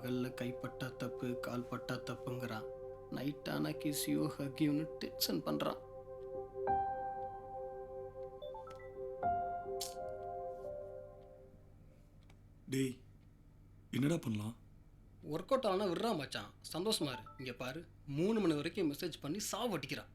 பகல்ல கைப்பட்டா தப்பு கால் பட்டா தப்புங்கிறான். நைட்டானா கிஸ்யூ ஹக்யூன்னு டென்ஷன் பண்றான். டேய் என்னடா பண்ணலாம்? ஒர்க் அவுட் ஆனால் விடுறான் மச்சான். சந்தோஷமா இரு. இங்கே பாரு 3 மணி வரைக்கும் மெசேஜ் பண்ணி சாவடிக்கிறான்.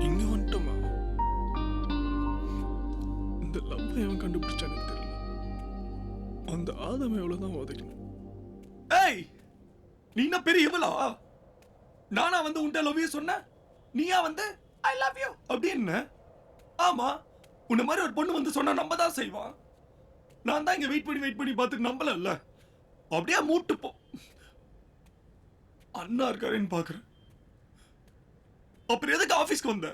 இங்க வந்துட்டோமா? இந்த லவ் எவன் கண்டுபிடிச்சானே தெரியல. அந்த ஆதம் எவ்வளவுதான் உதைக்கணும். ஏய் நீ என்ன பெரிய இவளா? நானா வந்து உன்ட்ட லவ் யூ சொன்ன, நீயா வந்து ஐ லவ் யூ அப்படின்னு? ஆமா, உன்ன மாதிரி ஒரு பொண்ணு வந்து சொன்னா நம்ம தான் செய்வான். நான் தான் இங்க வெயிட் பண்ணி பார்த்துட்டு நம்பல. அப்படியே மூட்டு போ. அண்ணா இருக்காருன்னு பாக்குறேன். அப்புறம் எதுக்கு ஆபீஸ்க்கு வந்த?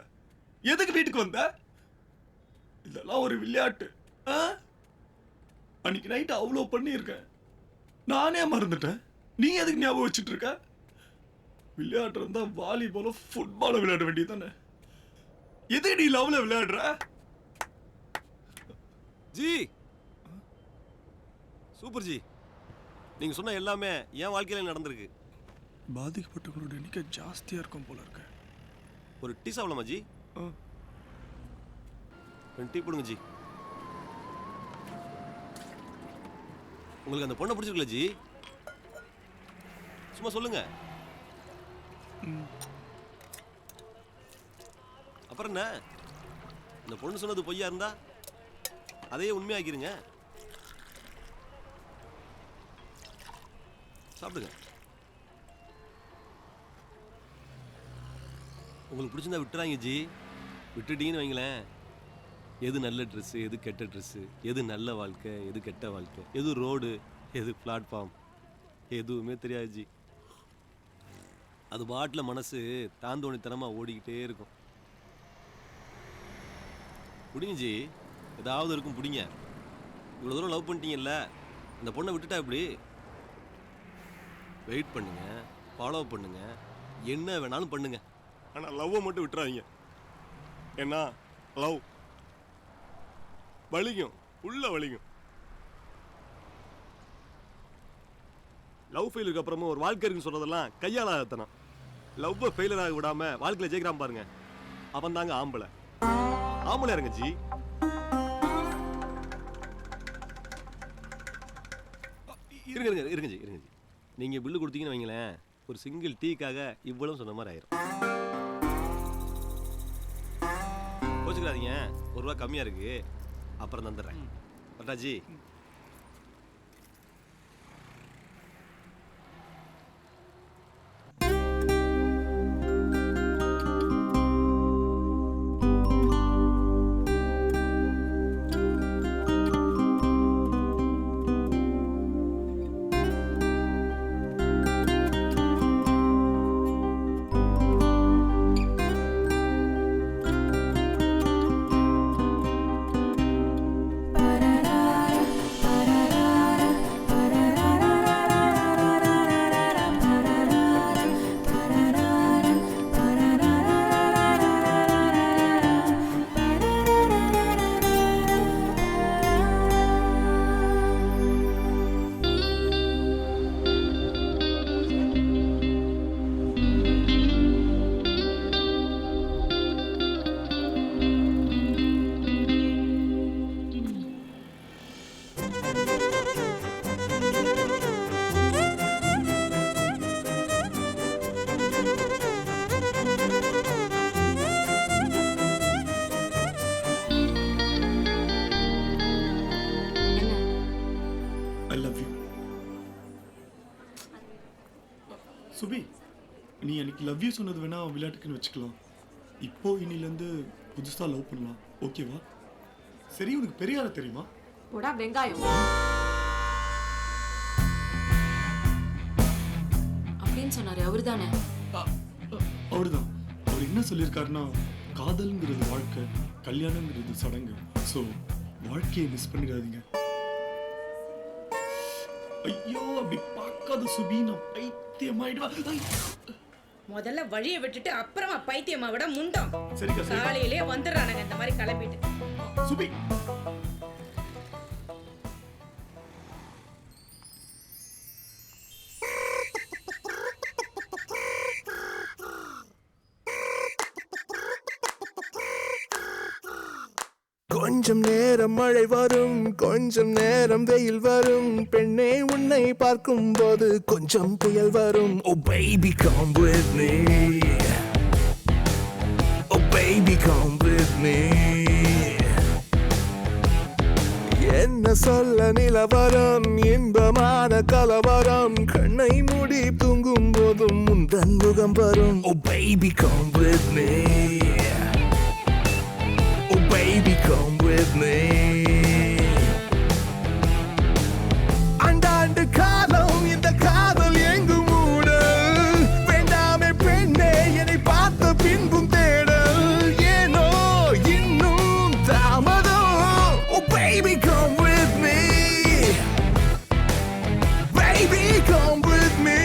எதுக்கு வீட்டுக்கு வந்த? இதெல்லாம் ஒரு விளையாட்டு. அன்னைக்கு நைட்டு அவ்வளோ பண்ணியிருக்கேன், நானே மறந்துட்டேன். நீ எதுக்கு ஞாபகம் வச்சுட்டு இருக்க? விளையாட்டு இருந்தா வாலிபாலோ ஃபுட்பாலோ விளையாட வேண்டியது தானே. எதுக்கு நீ லவ்ல விளையாடுற? ஜி சூப்பர் ஜி, நீங்க சொன்ன எல்லாமே என் வாழ்க்கையில நடந்திருக்கு. பாதிக்கப்பட்டவங்களோட எண்ணிக்கை ஜாஸ்தியா இருக்கும் போல இருக்க. ஒரு டீ சாப்பிடலாமா ஜி? 2 டீ போடுங்க ஜி. உங்களுக்கு அந்த பொண்ணை பிடிச்சிருக்கல ஜி? சும்மா சொல்லுங்க. அப்புறம் என்ன, இந்த பொண்ணு சொன்னது பொய்யா இருந்தா அதையே உண்மையாக்கிருங்க. சாப்பிடுங்க. உங்களுக்கு பிடிச்சிருந்தா விட்டுறாங்க ஜி. விட்டுட்டீங்கன்னு வைங்களேன், எது நல்ல ட்ரெஸ்ஸு, எது கெட்ட ட்ரெஸ்ஸு, எது நல்ல வாழ்க்கை, எது கெட்ட வாழ்க்கை, எது ரோடு, எது பிளாட்ஃபார்ம், எதுவுமே தெரியாது ஜி. அது பாட்டில் மனசு தாந்தோணித்தனமாக ஓடிக்கிட்டே இருக்கும். பிடிங்க ஜி, ஏதாவது இருக்கும் பிடிங்க. இவ்வளோ தூரம் லவ் பண்ணிட்டீங்கல்ல, அந்த பொண்ணை விட்டுட்டா இப்படி வெயிட் பண்ணுங்க, ஃபாலோ பண்ணுங்க, என்ன வேணாலும் பண்ணுங்க. ஆனால் லவ்வை மட்டும் விட்டுறாதீங்க. ஏன்னா லவ் வலிக்கும், உள்ள வலிக்கும். லவ் ஃபெயிலுக்கு அப்புறமும் ஒரு வாழ்க்கை இருக்குன்னு சொல்றதெல்லாம் கையாளாதத்தனம். லவ்வை ஃபெயிலர் ஆக விடாம வாழ்க்கையில ஜெயிக்கிறான் பாருங்க, அவன் தாங்க ஆம்பளை. ஆம்பளை இருங்க ஜி. இருங்க ஜி. நீங்க பில்லு கொடுத்தீங்கன்னு வைங்களேன், ஒரு சிங்கிள் டீக்காக இவ்வளவு சொன்ன மாதிரி ஆயிரும். கோச்சுக்கிறாதீங்க, ₹1 கம்மியா இருக்கு, அப்புறம் தந்துடுறேன். பட்டாஜி. சுபி, நீ எனக்கு லவ் யூ சொன்னது வேணா விளையாட்டுக்குன்னு வச்சுக்கலாம். இப்போ இன்னிலேருந்து புதுசாக லவ் பண்ணலாம், ஓகேவா? சரி, உனக்கு பெரியார தெரியுமா? போடா வெங்காயம் அப்படின்னு சொன்னாரு. அவரு தானே? அவருதான். அவர் என்ன சொல்லியிருக்காருன்னா, காதல்ங்கிறது வாழ்க்கை, கல்யாணங்கிறது சடங்கு. ஸோ வாழ்க்கையை மிஸ் பண்ணிடாதீங்க. ஐயோ அப்படி பார்க்காத சுபி, நான் பைத்தியமாயிடுவேன். முதல்ல வழியை விட்டுட்டு அப்புறமா பைத்தியமா விட முண்டோம். சரிக்கா சரி. காலையிலே வந்துடுறானுங்க இந்த மாதிரி கிளம்பிட்டு. சுபி கொஞ்சம் நேரம் மழை வரும், கொஞ்சம் நேரம் வெயில் வரும், பெண்ணே உன்னை பார்க்கும் போது கொஞ்சம் புயல் வரும். Oh baby come with me, oh baby come with me. என்ன சொல்ல நிலவரம், இன்பமான கலவரம், கண்ணை மூடி தூங்கும் போதும் முந்தன் முகம் வரும். Oh baby come with me, oh baby come with me. அண்டாண்டு காலம் இந்த காதல் எங்கும் ஊடல், வேண்டாமே பெண்ணே என்னை பார்த்த பின்பும் தேடல், ஏனோ இன்னும் தாமதம். Oh baby come with me, baby come with me.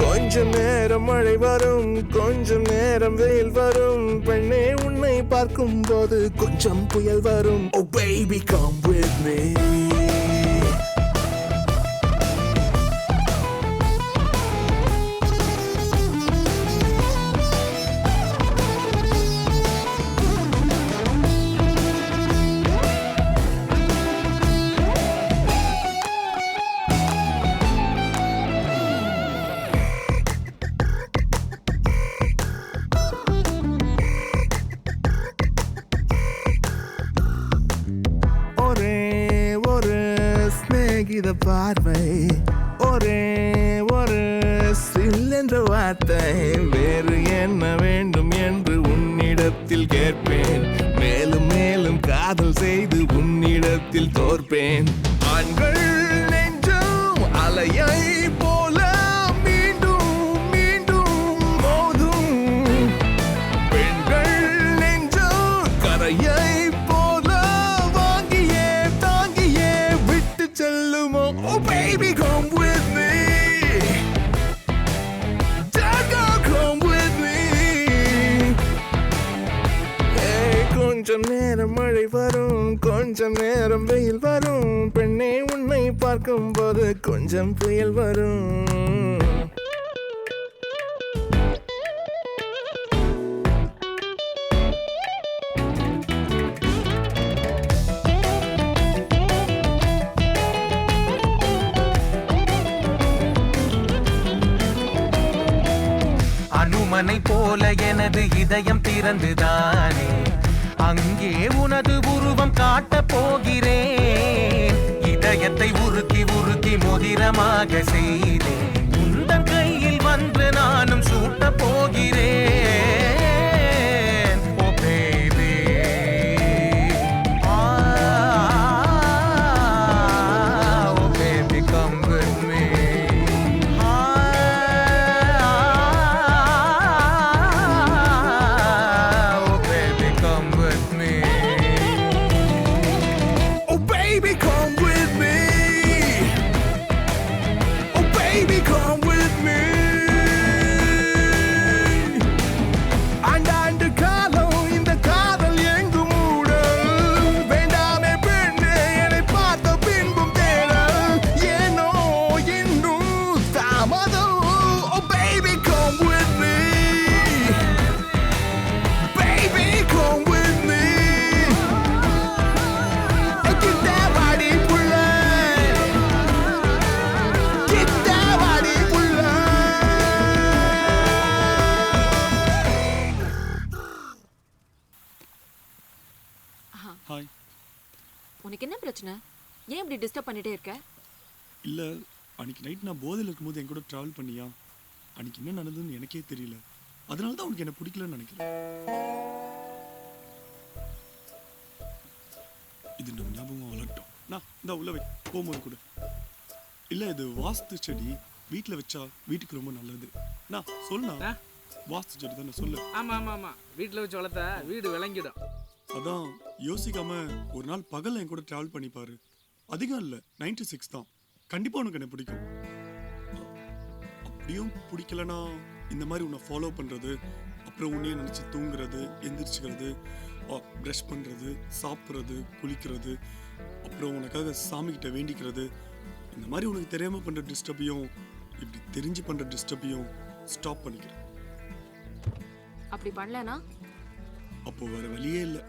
கொஞ்சம் நேரம் மழை வரும், கொஞ்சம் நேரம் வெயில் வரும், பெண்ணே உன்னை பார்க்கும் போது கொஞ்சம் புயல் வரும். Oh baby come with me. சிநேகித பார்வை, ஒரே ஒரு சில் என்ற வார்த்தை, வேறு என்ன வேண்டும் என்று உன்னிடத்தில் கேட்பேன், மேலும் மேலும் காதல் செய்து உன்னிடத்தில் தோற்பேன். ஆண்கள் நெஞ்சும் அலையை போல மீண்டும் மீண்டும் மோதும், பெண்கள் நெஞ்சும் கரையை செல்லுமோ. Oh baby come with me, Dago come with me. Hey, கொஞ்சம் நேரம் மழை வரும், கொஞ்சம் நேரம் வெயில் வரும், பெண்ணே உன்னை பார்க்கும் போது கொஞ்சம் புயல் வரும். அனுமனை போல எனது இதயம் திறந்துதானே, அங்கே உனது உருவம் காட்டப் போகிறேன். இதயத்தை உருக்கி உருக்கி மோதிரமாக செய்தேன், உந்தன் கையில் வந்து நானும் சூட்டப் போகிறேன். Oh baby, oh baby come with me. Hi. உனக்கு என்ன பிரச்சனை? ஏன் இப்படி டிஸ்டர்ப் பண்ணிட்டே இருக்க? இல்லை, அன்னைக்கு நைட் நான் போதையில் இருக்கும்போது என் கூட ட்ராவல் பண்ணியா, அன்னைக்கு என்ன நடந்ததுன்னு எனக்கே தெரியல, அதனால தான் உனக்கு என்ன பிடிக்கலன்னு நினைக்கிறேன். இது நம்ம ஞாபகம் வளரட்டும். நான் இந்த உள்ள வை, போகும்போது கூட. இல்லை, இது வாஸ்து செடி, வீட்டில் வச்சா வீட்டுக்கு ரொம்ப நல்லது. நான் சொல்லுண்ணா, வாஸ்து செடி தானே சொல்லு. ஆமா ஆமா ஆமா, வீட்டில் வச்சு வளர்த்தா வீடு விளங்கிடும். அதான் யோசிக்காம ஒரு நாள் பகல்ல என் கூட டிராவல் பண்ணி பாரு. அதிகம் இல்லை, 96 தான். கண்டிப்பா உனக்கு என்ன பிடிக்கும். அப்படியும் பிடிக்கலனா இந்த மாதிரி உன்னை ஃபாலோ பண்றது, அப்புறம் உன்னையே நினைச்சு தூங்குறது, எந்திரிச்சுக்கிறது, ப்ரஷ் பண்றது, சாப்பிட்றது, குளிக்கிறது, அப்புறம் உனக்காக சாமி கிட்ட வேண்டிக்கிறது, இந்த மாதிரி உனக்கு தெரியாம பண்ற டிஸ்டர்பையும் இப்படி தெரிஞ்சு பண்ற டிஸ்டர்பையும் ஸ்டாப் பண்ணிக்கிறேன். அப்படி பண்ணலனா அப்போ வேற வழியே இல்லை,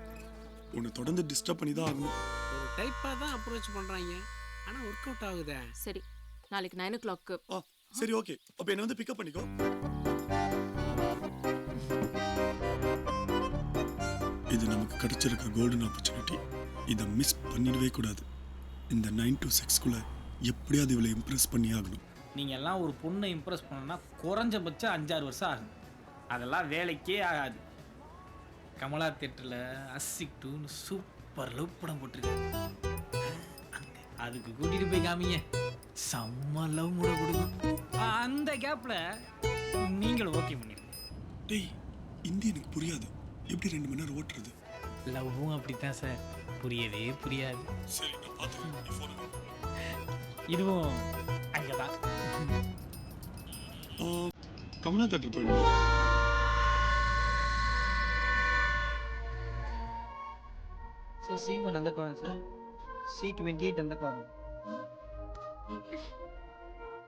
உன்னை தொடர்ந்து டிஸ்டர்ப் பண்ணி தான் ஆகணும். ஒரு டைப்பாக தான் அப்ரோச் பண்ணுறாங்க, ஆனால் ஒர்க் அவுட் ஆகுதே. சரி, நாளைக்கு 9 o'clock. சரி ஓகே, அப்போ என்னை வந்து பிக்கப் பண்ணிக்கோ. இது நமக்கு கிடைச்சிருக்க கோல்டன் ஆப்பர்ச்சுனிட்டி. இதை மிஸ் பண்ணிடவே கூடாது. இந்த 9 to 6 எப்படியாவது இவளை இம்ப்ரெஸ் பண்ணி ஆகணும். நீங்கள் எல்லாம் ஒரு பொண்ணை இம்ப்ரெஸ் பண்ணணும்னா குறைஞ்சபட்சம் 5-6 வருஷம் ஆகும். அதெல்லாம் வேலைக்கே ஆகாது. கமலா தேட்டரில் அசிக் டூன்னு சூப்பர் லவ் படம் போட்டிருக்காங்க. அதுக்கு கூட்டிகிட்டு போய் காமிங்க, செம்ம லவ் மூட கொடுக்கும். அந்த கேப்பில் நீங்களும் ஓகே பண்ணிடுங்க. டேய், இந்தி எனக்கு புரியாது, எப்படி 2 மணி நேரம் ஓட்டுறது? லவ்வும் அப்படித்தான் சார், புரியவே புரியாது. சரி, நான் பார்த்துக்கிறேன், நீ ஃபோன் பண்ணு. இதுவும் அங்கே தான். கமலா தேட்டர் போயிடுவோம். சார் C1 அந்த கார் சார், C28 அந்த கார்.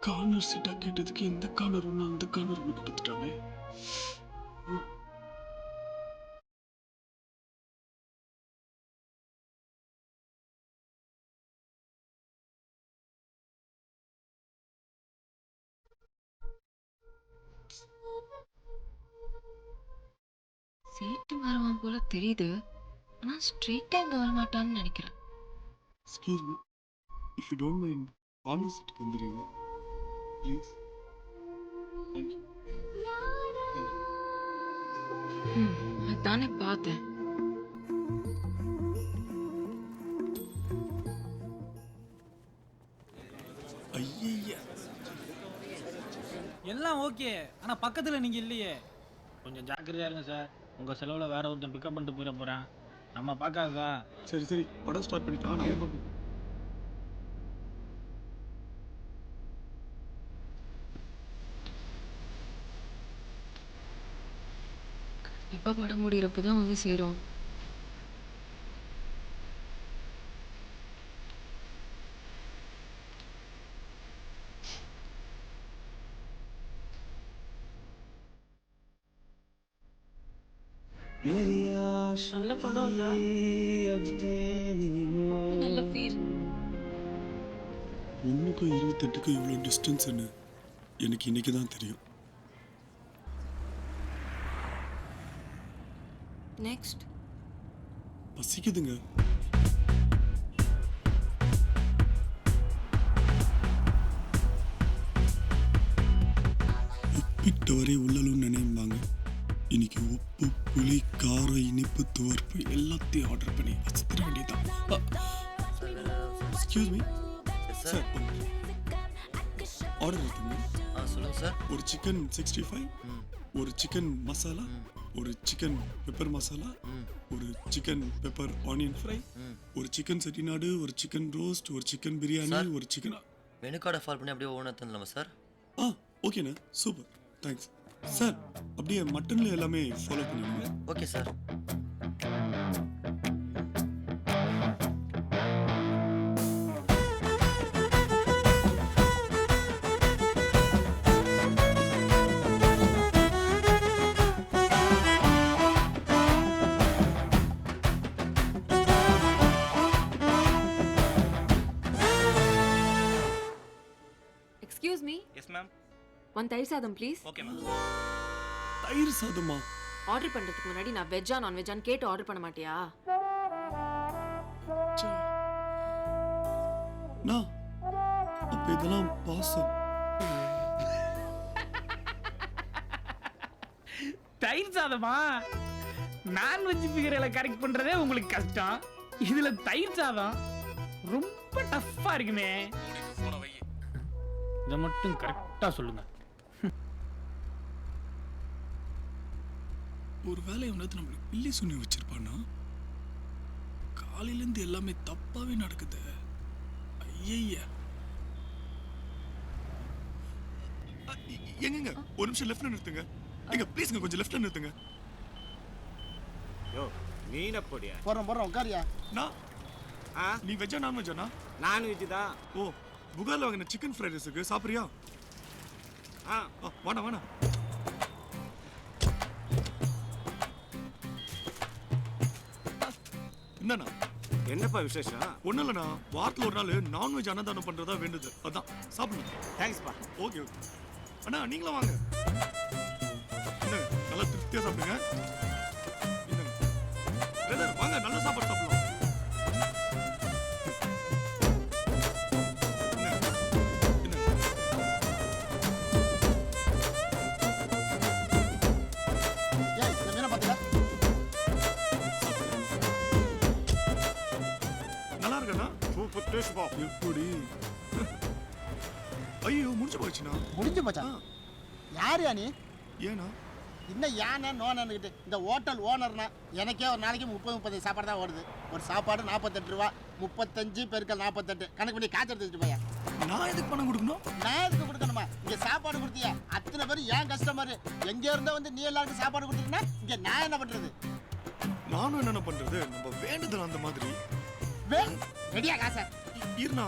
கார்னர் சீட்டா கேட்டதுக்கு இந்த கார்னர் ஒன்று அந்த கார்னர் ஒன்று கொடுத்துட்டாமே. சீட்டு மாறுவான் போல தெரியுது, ஆனா ஸ்ட்ரெயிட்டா இங்க வர மாட்டான்னு நினைக்கிறேன். Excuse me, if you don't mind corner சீட்டுக்கு வந்துடுங்க ப்ளீஸ். தேங்க்யூ. அதானே பார்த்தேன். ஐயா, எல்லாம் ஓகே, ஆனால் பக்கத்தில் நீங்கள் இல்லையே. கொஞ்சம் ஜாக்கிரதையா இருங்க சார். உங்கள் செலவில் வேற ஒருத்தன் பிக்கப் பண்ணிட்டு போயிட போகிறேன். நம்ம பார்க்காததா. சரி சரி, படம் ஸ்டார்ட் பண்ணிட்டான். நான் பார்ப்போம். இப்ப படம் முடிகிறப்பதான் வந்து சேரும். நல்ல படம், நல்ல ஃபீல். 1க்கும் 28க்கும் இவ்வளோ டிஸ்டன்ஸ்ன்னு எனக்கு இன்னைக்கு தான் தெரியும். நெக்ஸ்ட் பசிக்குதுங்க. உப்பிட்ட வரை உள்ளலும்னு நினைப்பாங்க. இன்னைக்கு உப்பு, புளி, காரம், இனிப்பு, துவர்ப்பு எல்லாத்தையும் ஆர்டர் பண்ணி வச்சுத்தர வேண்டியதான். எக்ஸ்கியூஸ் மீ சார், ஆர்டர் இருக்குங்க. சொல்லுங்கள் சார். ஒரு சிக்கன் 65, ஒரு சிக்கன் மசாலா, ஒரு சிக்கன் பெப்பர் மசாலா, ஒரு சிக்கன் பெப்பர் ஆனியன் ஃப்ரை, ஒரு சிக்கன் செட்டிநாடு, ஒரு சிக்கன் ரோஸ்ட், ஒரு சிக்கன் பிரியாணி, ஒரு சிக்கன். மெனு கார்டை ஃபாலோ பண்ணி அப்படியே ஓனர் தந்துடலாமா சார்? ஓகேண்ணா, சூப்பர், தேங்க்ஸ் சார். அப்படியே மட்டன்ல எல்லாமே ஃபாலோ பண்ணிடுங்க. Okay sir. Excuse me. Yes ma'am. One தயிர் சாதம் ப்ளீஸ். Okay ma'am. தயிர் சாதமா? ஆர்டர் பண்றதுக்கு முன்னாடி நான் வெஜ்ஜா நான் வெஜ்ஜான்னு கேட்டு ஆர்டர் பண்ண மாட்டியா? அப்ப இதெல்லாம் பாசம். தயிர் சாதமா? நான்வெஜ் ஃபிகர்களை கரெக்ட் பண்றதே உங்களுக்கு கஷ்டம், இதுல தயிர் சாதம் ரொம்ப டஃப்பா இருக்குமே. இதை மட்டும் கரெக்டா சொல்லுங்க. ஒரு வேலையை வந்து நம்மளுக்கு பில்லி சொல்லி வச்சிருப்பானா? காலையிலேருந்து எல்லாமே தப்பாவே நடக்குது. ஐய எங்கங்க ஒரு நிமிஷம் லெஃப்ட்ல நிறுத்துங்க. எங்க ப்ளீஸ்ங்க கொஞ்சம் லெஃப்ட்ல நிறுத்துங்க. யோ மீனை பொடியா போறோம் உட்காரியா. நான் நீ வெஜ்ஜா நான் வெஜ்ஜானா? நான் வெஜ் தான். ஓ புகார்ல வாங்கின சிக்கன் ஃப்ரைட் ரைஸ் இருக்கு, சாப்பிட்றியா? வாடா வாடா. என்னண்ணா என்னப்பா விசேஷம்? ஒன்றும் இல்லைண்ணா, வாரத்தில் ஒரு நாள் நான்வெஜ் அன்னதானம் பண்ணுறதா வேண்டுது, அதான் சாப்பிடுங்க. தேங்க்ஸ்ப்பா. ஓகே ஓகே அண்ணா, நீங்களும் வாங்க. என்ன நல்லா திருப்தியாக சாப்பிடுங்க. பிரதர் வாங்க, நல்ல சாப்பாடு சாப்பிடலாம். நல்லா இருக்கண்ணா. சூப்பர் டேஸ்ட் பா. எப்படி? ஐயோ முடிஞ்சு போச்சுண்ணா. முடிஞ்சு போச்சா? யார் நீ? ஏண்ணா? இன்னும் யானை நோனன்னுக்கிட்டு இந்த ஹோட்டல் ஓனர்னா எனக்கே ஒரு நாளைக்கு 30-30 சாப்பாடு தான் ஓடுது. ஒரு சாப்பாடு 48 ரூபா, 35 பெருக்கல் 48 கணக்கு பண்ணி காய்ச்சல் எடுத்துட்டு போயா. நான் எதுக்கு பணம் கொடுக்கணும்? நான் எதுக்கு கொடுக்கணுமா? இங்க சாப்பாடு கொடுத்தியா அத்தனை பேர் ஏன் கஸ்டமர். எங்க இருந்தா வந்து நீ எல்லாருக்கும் சாப்பாடு கொடுத்தீங்கன்னா இங்க நான் என்ன பண்றது? நானும் என்னென்ன பண்றது, நம்ம வேண்டுதல் அந்த மாதிரி. ரெடியா காசை இருண்ணா.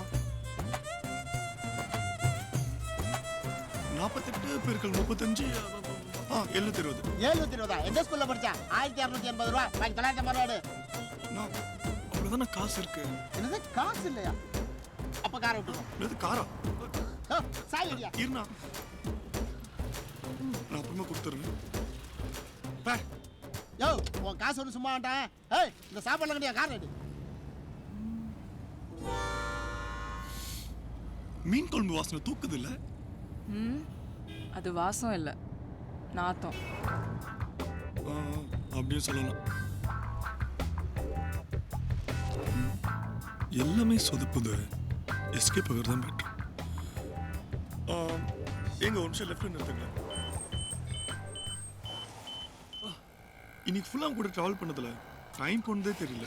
48 பெருக்கல் 35 720. 720 எந்த ஸ்கூல்ல படிச்சா? 1680 ரூபா, பாக்கி 950 ரூபா. அவ்வளவுதானே காசு இருக்கு. என்னது காசு இல்லையா? அப்ப காரை விட்டுருவோம். என்னது காரா? சாய் ஐடியா இருண்ணா, நான் அப்புறமா கொடுத்துருங்க. யோ உன் காசு ஒன்று சும்மா வேண்டாம். ஏய் இந்த சாப்பாடுலாம் கிடையாது, கார் ரெடி. மீன் குழம்பு வாசனை தூக்குது இல்ல? அது வாசம் இல்ல, நாத்தம். அப்படியே சொல்லலாம். எல்லாமே சொதுப்புது, எஸ்கேப் ஆகிறது தான் பெட்டர். எங்க ஒரு நிமிஷம் லெஃப்ட் நிறுத்துங்க. இன்னைக்கு ஃபுல்லாக கூட ட்ராவல் பண்ணதில்ல, டைம் போனதே தெரியல.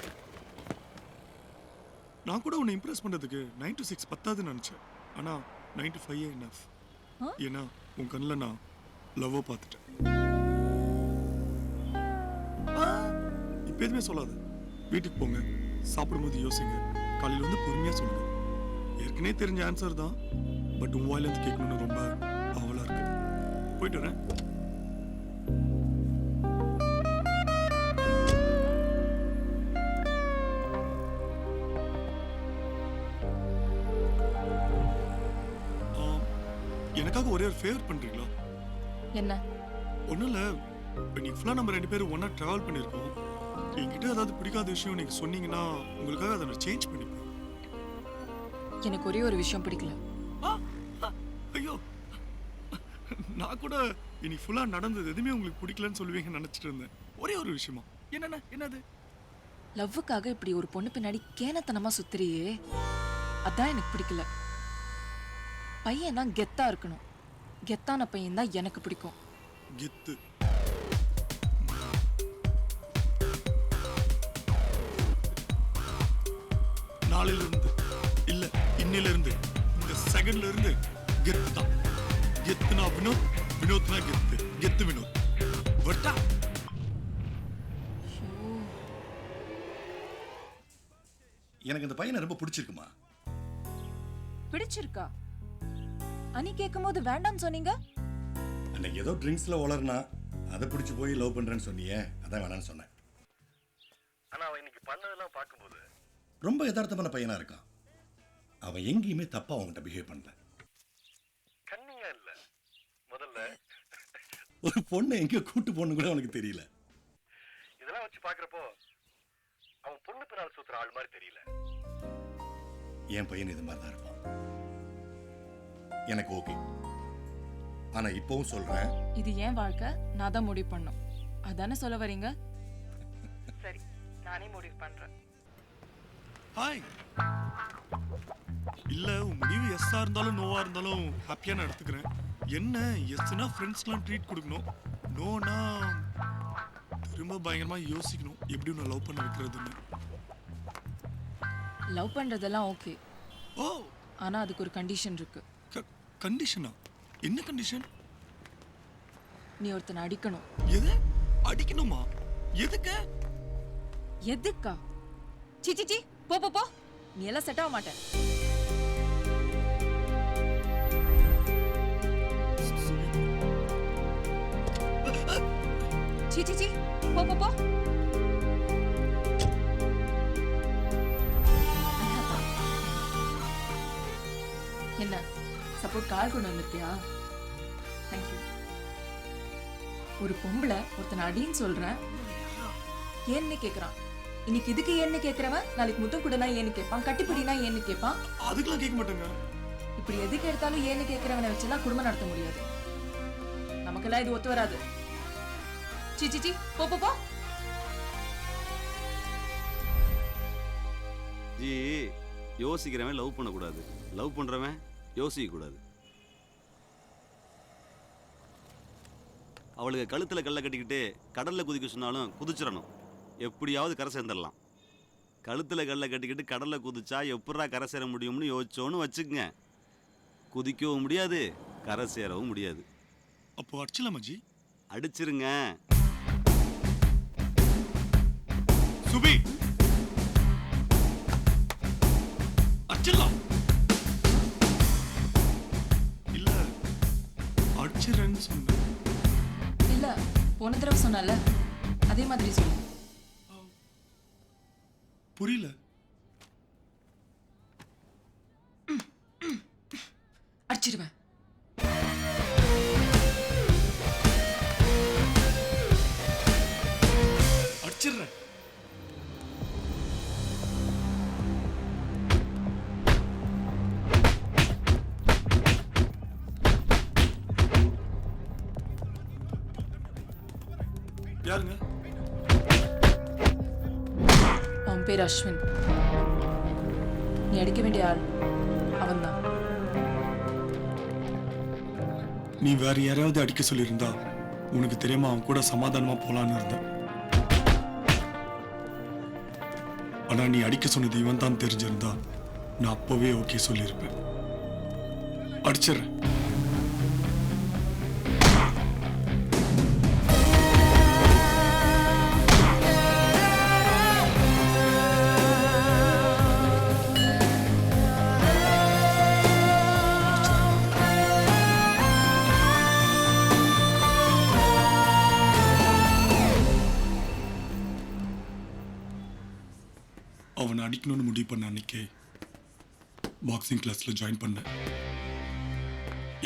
நான் கூட உன்னை இம்ப்ரெஸ் பண்ணுறதுக்கு 9 to 6 பத்தாதுன்னு நினச்சேன். ஆனால் 9 to 5 எனஃப். ஏன்னா உன் கண்ணில் நான் லவ்வை பார்த்துட்டேன். இப்போ எதுவுமே சொல்லாத, வீட்டுக்கு போங்க, சாப்பிடும்போது யோசிங்க, காலையில் வந்து பொறுமையாக சொல்லுங்க. ஏற்கனவே தெரிஞ்ச ஆன்சர் தான், பட் உன் வாயிலேருந்து கேட்கணுன்னு ரொம்ப ஆவலாக இருக்கு. போயிட்டு வரேன். எனக்காக ஒரே ஒரு ஃபேவர் பண்றீங்களா? என்ன? ஒன்றும் இல்லை, இப்போ நீங்கள் ஃபுல்லாக நம்ம 2 பேரும் ஒன்றா ட்ராவல் பண்ணியிருக்கோம். என்கிட்ட ஏதாவது பிடிக்காத விஷயம் நீங்கள் சொன்னீங்கன்னா உங்களுக்காக அதை நான் சேஞ்ச் பண்ணிப்பேன். எனக்கு ஒரே ஒரு விஷயம் பிடிக்கல. ஐயோ, நான் கூட இன்னைக்கு ஃபுல்லாக நடந்தது எதுவுமே உங்களுக்கு பிடிக்கலன்னு சொல்லுவீங்கன்னு நினச்சிட்டு இருந்தேன். ஒரே ஒரு விஷயமா? என்னது? லவ்வுக்காக இப்படி ஒரு பொண்ணு பின்னாடி கேனத்தனமா சுத்துறியே, அதான் எனக்கு பிடிக்கல. பையன் தான் கெத்தா இருக்கணும். கெத்தான பையன் தான் எனக்கு பிடிக்கும். கெத்து? நாளையில இருந்து இல்ல, இன்னையில இருந்து, இந்த செகண்ட்ல இருந்து கெத்து தான். கெத்துனா வினோத், வினோத்னா கெத்து. கெத்து வினோத். வட்டா. எனக்கு இந்த பையனை ரொம்ப பிடிச்சிருக்குமா? பிடிச்சிருக்கா? அனி கேட்கும்போது வேண்டாம்னு சொன்னீங்க. அன்னைக்கு ஏதோ ட்ரிங்க்ஸ்ல வளர்னா, அதை பிடிச்சி போய் லவ் பண்றேன்னு சொன்னியே, அதான் வேணான்னு சொன்னேன். ஆனா அவன் இன்னைக்கு பண்ணதெல்லாம் பார்க்கும்போது ரொம்ப யதார்த்தமான பையனா இருக்கான். அவன் எங்கேயுமே தப்பா அவன்கிட்ட பிஹேவ் பண்ணல. கண்ணிங்கா இல்ல. முதல்ல ஒரு பொண்ணை எங்க கூட்டு போன்னு கூட அவனுக்கு தெரியல. இதெல்லாம் வச்சு பாக்குறப்போ அவன் பொண்ணு பின்னால் சுத்துற ஆள் மாதிரி தெரியல. என் பையன் இது மாதிரி தான் இருப்பான். எனக்கு ஓகே. ஆனா இப்பவும் சொல்றேன், இது ஏன் வாழ்க்கை, நான் தான் முடிவு பண்ணும். அதானே சொல்ல வரீங்க? சரி, நானே முடிவு பண்றேன். ஹாய். இல்ல, உன் முடிவு எஸ்ஸா இருந்தாலும் நோவா இருந்தாலும் ஹாப்பியா நான் எடுத்துக்கிறேன். என்ன எஸ்னா ஃப்ரெண்ட்ஸ்க்குலாம் ட்ரீட் கொடுக்கணும், நோனா திரும்ப பயங்கரமா யோசிக்கணும் எப்படி நான் லவ் பண்ண வைக்கிறதுன்னு. லவ் பண்றதெல்லாம் ஓகே, ஓ ஆனா அதுக்கு ஒரு கண்டிஷன் இருக்கு. கண்டிஷனா? என்ன கண்டிஷன்? நீ ஒருத்தனை அடிக்கணும். எது? அடிக்கணுமா? எதுக்கு? எதுக்கா? சி சி சி, போ போ போ, நீ எல்லாம் செட் ஆக மாட்டேன். சி சி சி, போ போ போ. என்ன சப்போர்ட் கால் கொண்டு வந்திருக்கியா? தேங்க்யூ. ஒரு பொம்பளை ஒருத்தனை அடின்னு சொல்றேன், ஏன்னு கேக்குறான். இன்னைக்கு இதுக்கு ஏன்னு கேக்குறவன் நாளைக்கு முத்தம் கூடனா ஏன்னு கேட்பான், கட்டிப்பிடினா ஏன்னு கேட்பான். அதுக்கெல்லாம் கேட்க மாட்டாங்க. இப்படி எதுக்கு எடுத்தாலும் ஏன்னு கேக்குறவனை வச்செல்லாம் குடும்பம் நடத்த முடியாது. நமக்கெல்லாம் இது ஒத்து வராது. சி சி சி, போ போ போ. ஜி, யோசிக்கிறவன் லவ் பண்ணக்கூடாது, லவ் பண்றவன் யோசிக்க கூடாது. அவளுக்கு கழுத்துல கல்லை கட்டிக்கிட்டு கடல்ல குதிக்க சொன்னாலும் குதிச்சிடணும், எப்படியாவது கரை சேர்ந்துடலாம். கழுத்துல கல்லை கட்டிக்கிட்டு கடல்ல குதிச்சா எப்படா கரை சேர முடியும்னு யோசிச்சோன்னு வச்சுக்கங்க, குதிக்கவும் முடியாது, கரை சேரவும் முடியாது. அப்போ அடிச்சலாமா ஜி? அடிச்சிருங்க. சுபி, அடிச்சிடலாம். இல்ல அடிச்சிரன்னு சொன்ன. இல்ல, போன தடவை சொன்னல அதே மாதிரி சொல்லு. புரியல. அடிச்சிருவேன். அடிச்சிடுறேன். யாருங்க? அவன் பேர் அஸ்வின். நீ அடிக்க வேண்டிய ஆள் அவன்தான். நீ வேற யாராவது அடிக்க சொல்லியிருந்தா உனக்கு தெரியாம அவன் கூட சமாதானமா போலான்னு இருந்தேன். ஆனா நீ அடிக்க சொன்னது இவன் தான் தெரிஞ்சிருந்தா நான் அப்பவே ஓகே சொல்லியிருப்பேன். அடிச்சிடுறேன். அவனை அடிக்கணும்னு முடிவு பண்ண அன்னைக்கே பாக்ஸிங் கிளாஸ்ல ஜாயின் பண்ணேன்.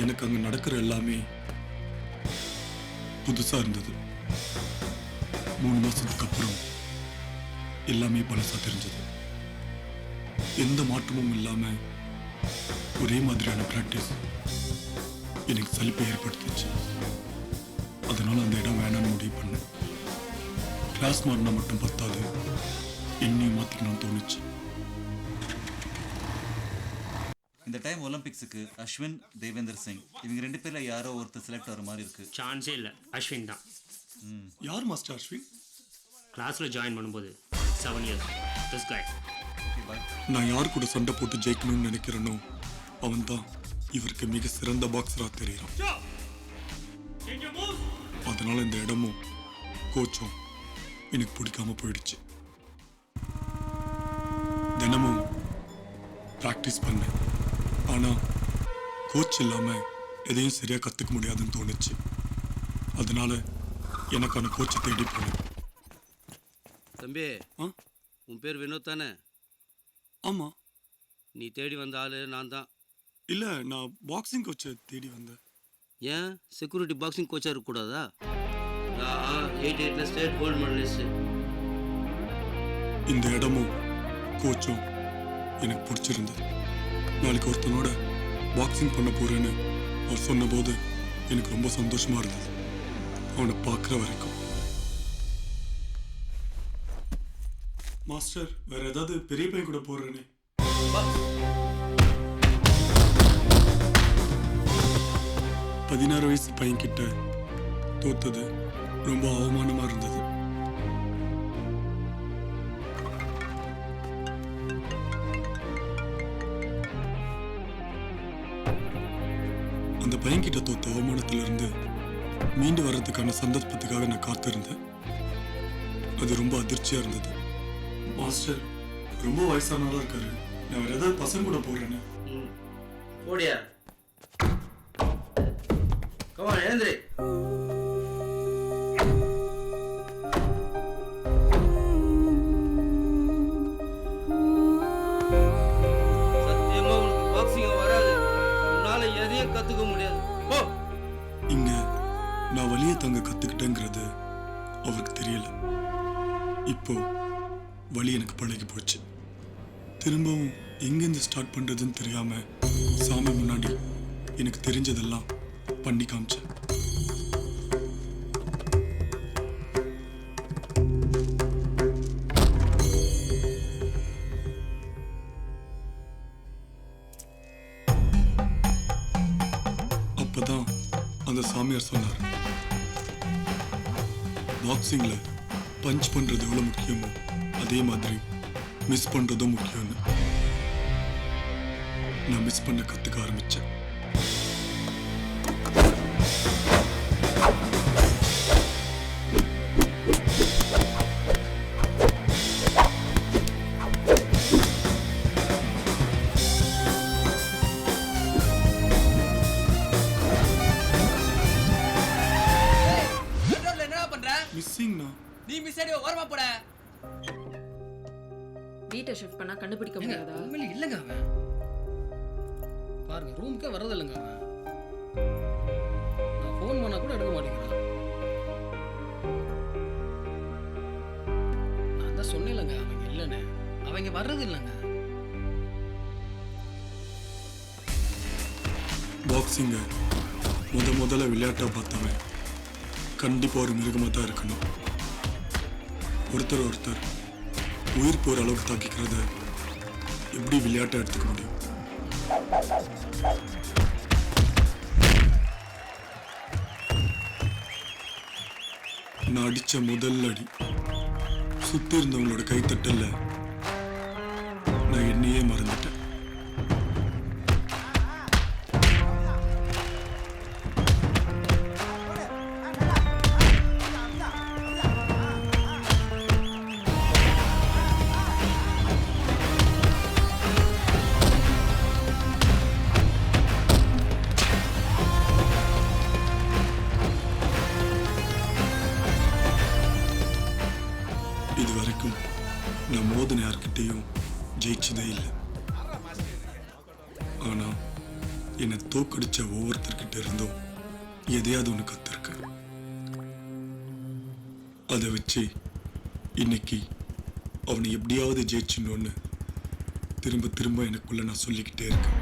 எனக்கு அங்க நடக்கிற எல்லாமே புதுசா இருந்தது. 3 மாசத்துக்கு அப்புறம் எல்லாமே பழசா தெரிஞ்சது. எந்த மாற்றமும் இல்லாம ஒரே மாதிரியான பிராக்டிஸ் எனக்கு சலிப்பை ஏற்படுத்துச்சு. அதனால அந்த இடம் வேணான்னு முடிவு பண்ணேன். கிளாஸ் மாறினா மட்டும் பத்தாது, என்னையும் மாத்திக்கணும்னு தோணுச்சு. இந்த டைம் ஒலிம்பிக்ஸுக்கு அஸ்வின், தேவேந்தர் சிங் இவங்க 2 பேர்ல யாரோ ஒருத்தர் செலக்ட் ஆகிற மாதிரி இருக்கு. சான்ஸே இல்லை, அஸ்வின் தான். யார் மாஸ்டர் அஸ்வின்? கிளாஸில் ஜாயின் பண்ணும்போது 7 years this guy. நான் யார் கூட சண்டை போட்டு ஜெயிக்கணும்னு நினைக்கிறேனோ அவன் தான் இவருக்கு மிக சிறந்த பாக்ஸரா தெரியுறான். அதனால இந்த இடமும் கோச்சும் எனக்கு பிடிக்காம போயிடுச்சு. தினமும் ப்ராக்டிஸ் பண்ணேன். ஆனால் கோச் இல்லாமல் எதையும் சரியாக கற்றுக்க முடியாதுன்னு தோணுச்சு. அதனால எனக்கான கோச்சை தேடி போனேன். தம்பி, உன் பேர் வினோத் தானே? ஆமாம். நீ தேடி வந்த ஆள் நான் தான். இல்லை, நான் பாக்ஸிங் கோச்சை தேடி வந்தேன். ஏன் செக்யூரிட்டி பாக்ஸிங் கோச்சாக இருக்கக்கூடாதா? நான் 88 ஸ்டேட் கோல்டு மெடலிஸ்ட். இந்த இடமும் கோச்சும் எனக்கு பிடிச்சிருந்தது. நாளைக்கு ஒருத்தனோட பாக்ஸிங் பண்ண போறேன்னு அவர் சொன்னபோது எனக்கு ரொம்ப சந்தோஷமா இருந்தது, அவனை பார்க்குற வரைக்கும். மாஸ்டர், வேற ஏதாவது பெரிய பையன் கூட போடுறேனே. 16 வயசு பையன் கிட்ட தோத்தது ரொம்ப அவமானமா இருந்தது. அந்த பையன்கிட்ட தோத்த அவமானத்திலிருந்து மீண்டு வர்றதுக்கான சந்தர்ப்பத்துக்காக நான் காத்திருந்தேன். அது ரொம்ப அதிர்ச்சியா இருந்தது. மாஸ்டர் ரொம்ப வயசானவரா இருக்காரு. நான் வேற ஏதாவது பசங்க கூட போடுறேன்னு. ஓடியா கமான் எழுந்திரி. சத்தியமா உனக்கு பாக்ஸிங் வராது. உன்னால எதையும் கத்துக்க முடியாது. போ. இங்க நான் வலியை தங்க கத்துக்கிட்டேங்கிறது அவருக்கு தெரியல. இப்போ வலி எனக்கு பழகி போச்சு. திரும்பவும் எங்கேருந்து ஸ்டார்ட் பண்றதுன்னு தெரியாம சாமி முன்னாடி எனக்கு தெரிஞ்சதெல்லாம் பண்ணி காமிச்சேன். அப்பதான் அந்த சாமியார் சொன்னார், பாக்ஸிங்ல பஞ்ச் பண்றது எவ்வளவு முக்கியமோ அதே மாதிரி மிஸ் பண்றதும் முக்கியம்னு. நான் மிஸ் பண்ண கத்துக்க ஆரம்பிச்சேன். மிஸ்ஸிங்னா நீ மிஸ் ஆடி ஓரமா போட. வீட்டை ஷிஃப்ட் பண்ணா கண்டுபிடிக்க முடியாதா? உண்மையில இல்லங்க அவன். பாருங்க ரூமுக்கே வர்றது இல்லங்க அவன். நான் ஃபோன் பண்ணா கூட எடுக்க மாட்டேங்கிறான். நான் தான் சொன்னேன்லங்க அவங்க இல்லைன்னு. அவங்க வர்றது இல்லைங்க. பாக்ஸிங்க முதல்ல விளையாட்டா பார்த்தவன் கண்டிப்பா ஒரு மிருகமா தான் இருக்கணும். ஒருத்தர் உயிர் போற அளவுக்கு தாக்கிக்கிறத எப்படி விளையாட்டை எடுத்துக்க முடியும்? நான் அடிச்ச முதல் அடி சுத்தி இருந்தவங்களோட கைத்தட்டல்ல நான் என்னையே மறந்துட்டேன். இது வரைக்கும் நான் மோதன யார்கிட்டையும் ஜெயிச்சதே இல்லை. ஆனா என்னை தோக்கடிச்ச ஒவ்வொருத்தர்கிட்ட இருந்தும் எதையாவது ஒன்று கத்துருக்கேன். அதை வச்சு இன்னைக்கு அவனை எப்படியாவது ஜெயிச்சிடணும்னு திரும்ப எனக்குள்ள நான் சொல்லிக்கிட்டே இருக்கேன்.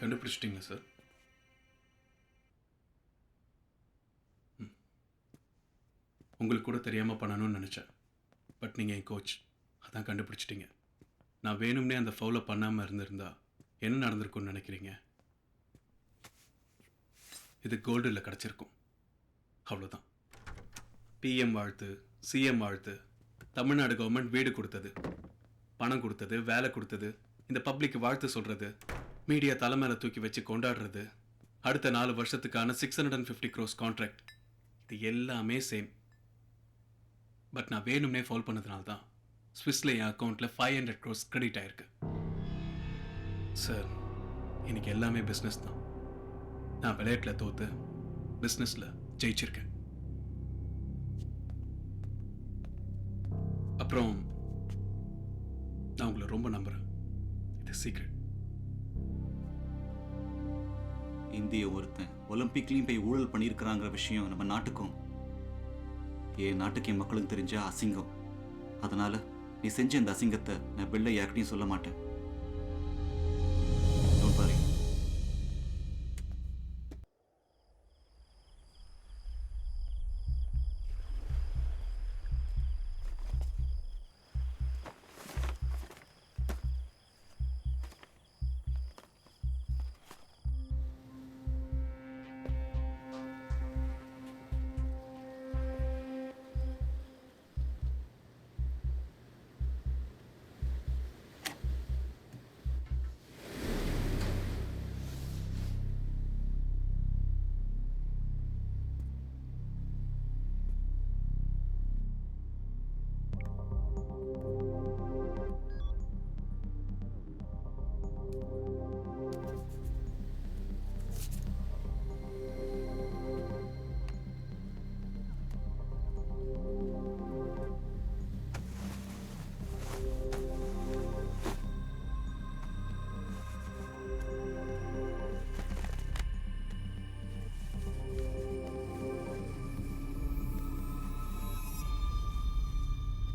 கண்டுபிடிச்சிட்டீங்களா சார்? உங்களுக்கு கூட தெரியாமல் பண்ணணும்னு நினச்சேன். பட் நீங்கள் என் கோச், அதான் கண்டுபிடிச்சிட்டீங்க. நான் வேணும்னே அந்த ஃபவுலை பண்ணாமல் இருந்திருந்தா என்ன நடந்திருக்கும்னு நினைக்கிறீங்க? இது கோல்டில் கிடச்சிருக்கும், அவ்வளோதான். பிஎம் வாழ்த்து, சிஎம் வாழ்த்து, தமிழ்நாடு கவர்மெண்ட் வீடு கொடுத்தது, பணம் கொடுத்தது, வேலை கொடுத்தது, இந்த பப்ளிக் வாழ்த்து சொல்கிறது, மீடியா தலைமையில தூக்கி வச்சு கொண்டாடுறது, அடுத்த 4 வருஷத்துக்கான 650 crores கான்ட்ராக்ட், இது எல்லாமே சேம். பட் நான் வேணும்னே ஃபால் பண்ணதுனால தான் ஸ்விஸ்ல என் அக்கௌண்ட்டில் 500 crores கிரெடிட் ஆயிருக்கு. சார், இன்னைக்கு எல்லாமே பிஸ்னஸ் தான். நான் விளையாட்டில் தோத்து பிஸ்னஸில் ஜெயிச்சிருக்கேன். அப்புறம் நான் உங்களை ரொம்ப நம்புகிறேன். இது சீக்ரெட். இந்திய ஒருத்தன் ஒலிம்பிக்லையும் போய் ஊழல் பண்ணியிருக்கிறாங்கிற விஷயம் நம்ம நாட்டுக்கும் என் நாட்டுக்கு என் மக்களுக்கு தெரிஞ்ச அசிங்கம். அதனால நீ செஞ்ச இந்த அசிங்கத்தை நான் வெளில யார்கிட்டையும் சொல்ல மாட்டேன். Don't worry.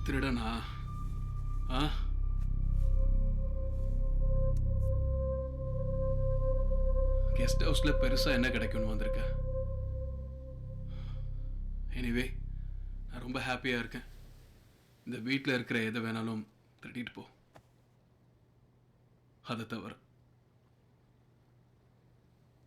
திருடனா? ஆ, கெஸ்ட் ஹவுஸ்ல பெருசா என்ன கிடைக்கும்னு வந்திருக்க. எனிவே நான் ரொம்ப ஹாப்பியா இருக்கேன். இந்த வீட்டில் இருக்கிற எதை வேணாலும் திருடிட்டு போ, அதை தவிர